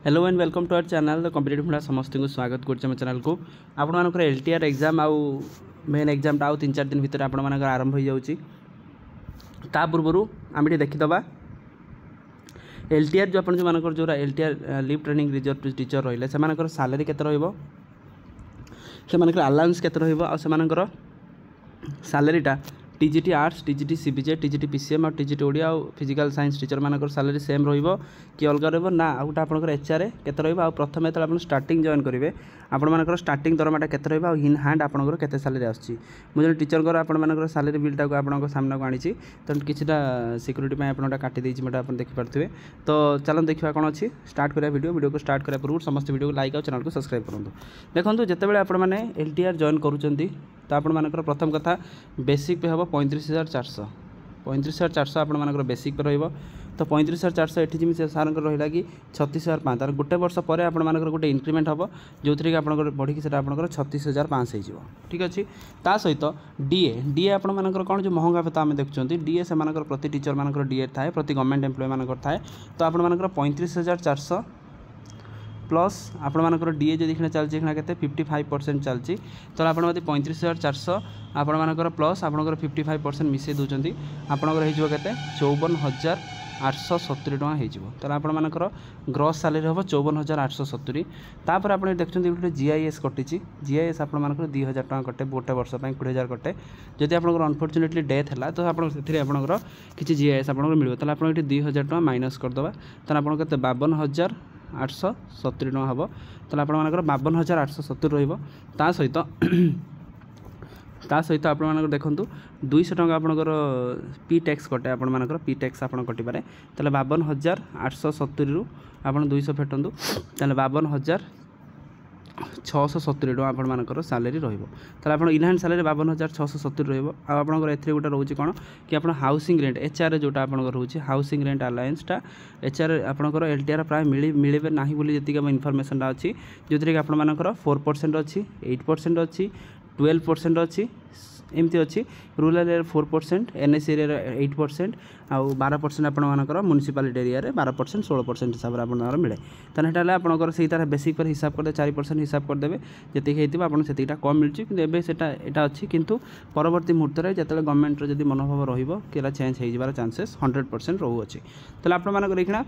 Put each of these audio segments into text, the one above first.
Hello and welcome to our channel the competitive मुंडा समस्त को स्वागत कर चैनल को आपण मानकर एलटीआर एग्जाम आउ मेन एग्जाम टा 3-4 दिन भितर आपण मानकर आरंभ हो जाउची ता पूर्व आम ये देखीदबा एलटीआर जो आपण जो मानकर जो LTR live training reserve teacher रहिले से मानकर सैलरी केते रहइबो से मानकर अलाउंस केते रहइबो आ से मानकर सैलरीटा TGT arts TGT CBZ TGT PCM और टीजीटी ओडिया और फिजिकल साइंस टीचर मानकर सैलरी सेम रहिबो कि अलग रहिबो ना आ गोटे आपनकर एचआर केते रहिबो आ प्रथम एतले आपण स्टार्टिंग जॉइन करिवे आपण मानकर स्टार्टिंग दरमाटा केते रहिबो आ इन हैंड आपनकर केते सैलरी आछि मु जन टीचर कर आपण मानकर सैलरी बिलटा को आपनकर सामना को आनिछि त किछटा सिक्योरिटी में आपनटा काटि देछि मटा आपण देखि पारथिबे तो चलन देखिबा कोन अछि स्टार्ट करिया वीडियो को स्टार्ट करिया पूर्व समस्त वीडियो को लाइक और चैनल को सब्सक्राइब करंतु देखंतु जते बेले आपण माने एलटीआर जॉइन करूचंती तो आपण मानकर प्रथम कथा बेसिक पे हबो 35,400 आपण मानकर बेसिक पे रहइबो तो 35,400 एठी जिमि सार रहिला कि 36,500 तार गोटे वर्ष परे आपण मानकर गोटे इंक्रीमेंट हबो जोथरे कि आपण बढ़ी कि सेटा आपण 36,500 हेजिवो ठीक अछि ता सहित डीए आपण मानकर कोन जो महंगा भत्ता हम देखुचंती डीए से मानकर प्रति टीचर मानकर डीए थाए प्रति गवर्नमेंट एम्प्लॉय मानकर थाए तो आपण मानकर 35,400 प्लस आपण मानकर डीए जो देखना चलछि एखना केते 55% चलछि तो आपण मते 35,400 आपण मानकर प्लस आपनकर 55% मिसे दोचंती आपनकर हेजिवो केते 54,870 टका हेजिवो तो आपण मानकर ग्रॉस सैलरी हबो 54,870 तापर आपण देखछंती गोटे जीआईएस कटिछि जीआईएस आपण मानकर 2,000 टका कटे गोटे वर्ष पय 20,000 कटे जदि आपनकर अनफॉर्चुनेटली डेथ हला तो आपण सेथिरे आपनकर किछि जीआईएस आपनकर मिलबो त आपण एठी 2,000 टका माइनस कर दबा त आपण केते 52,870 टका हबो तो आपण मानकर 52,870 रहिबो ता सहित आपण मानकर देखंतु 200 टका आपनकर पी टैक्स कटे आपण मानकर पी टैक्स आपण कटि पारे तले 52,870 रु आपण 200 फेटंतु तले 52,670 टका आपण मानकर सैलरी रहिबो तले आपण इन हैंड सैलरी 52,670 रहिबो आ आपनकर एथरे गोटा रहउची कोन कि आपण हाउसिंग रेंट एचआर जोटा आपनकर रहउची हाउसिंग रेंट अलायंस टा एचआर आपनकर एलटीआर प्राय मिलिबे नाही बोली जति का इन्फॉर्मेशन टा अछि जोथरे कि आपण मानकर 4% अछि 8% अछि 12% अच्छी एमती अच्छी रूरल एरिया 4% एनएस एरिया 8% आउ 12% आपण मानकर म्युनिसिपालिटी एरिया रे 12% 16% हिसाब रे आपण मिले तने हेटा आपनकर सही तार बेसिक पर हिसाब कर दे 4% हिसाब कर देबे जति हेतिबा आपण सेतिटा कम मिलची कि एबे सेटा एटा अछि किंतु परवर्ती मुहूर्त रे जतले गवर्नमेंट रे जदी मनोभाव रहिबो केला चेंज हे जिबार चांसेस 100% रहउ अछि तले आपण मानकर देखिना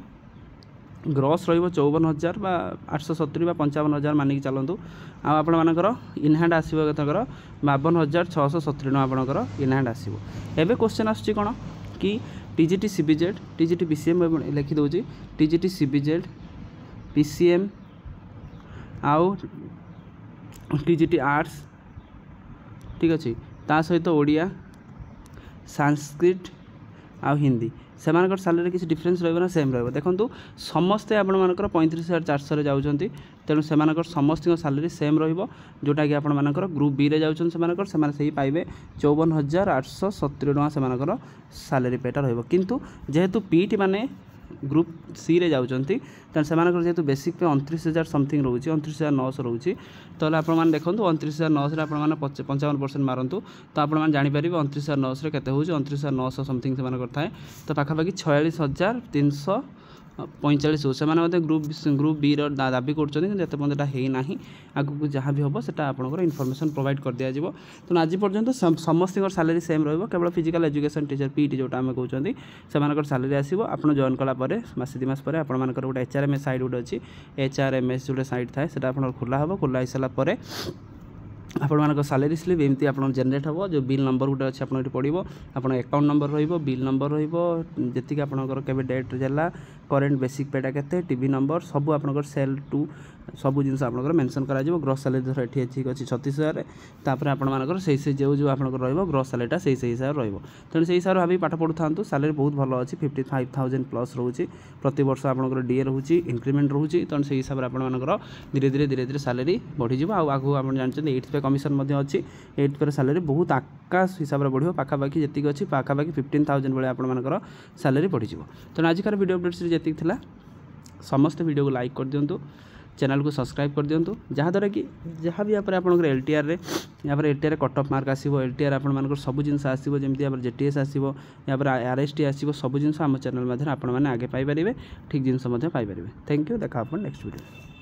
ग्रॉस रहिबो 54,870 बा 55,000 मानिक चलंतु आ आपण मानकर इन हैंड आसीबो कतकर 52,670 टका आपनकर इन हैंड आसीबो एबे क्वेश्चन आछि कोन कि टीजीटी सीबीजेड टीजीटी पीसीएम लिखि दोची टीजीटी सीबीजेड पीसीएम आउ टीजीटी आर्ट्स ठीक अछि ता सहित ओडिया संस्कृत आ हिंदी से मानकर सैलरी किसी डिफरेंस रहइबो ना सेम रहइबो देखंतु समस्ते आपण मानकर 35,400 रे जाउचंती तेनु से मानकर समस्त सैलरी सेम रहिबो जोटा कि आपण मानकर ग्रुप बी रे जाउचन से मानकर से माने सही पाइबे 54,870 टका से मानकर सैलरी पेटा रहिबो किंतु जेहेतु पीटी माने ग्रुप सी रे जाउचंती त से मानकर जेहेतु बेसिक पे 29,000 समथिंग रहउची 29,900 रहउची तले आपण मान देखंतु 29,900 रे आपण मान 55% मारंतु तो आपण मान जानि परिबे 29,900 रे केते होउची 29,900 समथिंग से मानकर थाए तो पाखा पाखी 46,345 से माने ग्रुप बी रो दाबी करछनी जते पंदटा हेई नाही आगु जहाँ भी होबो सेटा आपनकर इन्फॉर्मेशन प्रोवाइड कर दिया जिवो तो आज पर्यंत समस्त सैलरी सेम रहइबो केवल फिजिकल एजुकेशन टीचर पीटी जोटा हम कहउचंती से मानकर सैलरी आसीबो आपण जॉइन कला परे मासे 2 मास परे आपण मानकर गोटे एचआरएमएस साइट गोटे अछि एचआरएमएस जोटे साइट थाए सेटा आपण खुला हबो खुला हिसला परे आपण मानक सैलरी स्लिप एमती आपण जनरेट हबो जो बिल नंबर गोटे अछि आपण एठी पडिबो आपण अकाउंट नंबर रहिबो बिल नंबर रहिबो जति कि आपनकर केबे डेट जाला करेंट बेसिक पेटा केते टीवी नंबर सब आपनकर सेल टू सब जिनस आपनकर मेंशन करा जिवो ग्रॉस सैलरी धर एठी ठीक अछि 36,000 तापर आपण मानकर सही जो आपनकर रहिबो ग्रॉस सैलरीटा सही हिसाब रहिबो तेणु सही हिसाब भाबी पाठ पढुथांतु सैलरी बहुत भलो अछि 55,000 प्लस रहउछि प्रति वर्ष आपनकर डीए रहउछि इंक्रीमेंट रहउछि तेणु सही हिसाब आपण मानकर धीरे धीरे सैलरी बढ़ी जिवो आ आगु आपण जानछन 8th पे कमिशन मध्ये अछि 8th पे सैलरी बहुत आकाश हिसाब रे बढ़ियो पाखा पाखी जति अछि पाखा पाखी 15,000 बेले आपण मानकर सैलरी बढ़ी जिवो तेणु आजिकार वीडियो अपडेट जति थिला समस्त वीडियो को लाइक कर दियंतु चैनल को सब्सक्राइब कर दिंतु जहाँद्वारा कि जहाँ भी यहाँ आपंकर LTR LTR cut off mark आसो एलटीआर आपर सब जिन आसो जमी जेटीएस आसो या आरएसटी आसो सब जिन आम चैनल मध्य आप आगे पाइपर ठीक जिनस पाइपर। थैंक यू देखा नेक्स्ट वीडियो।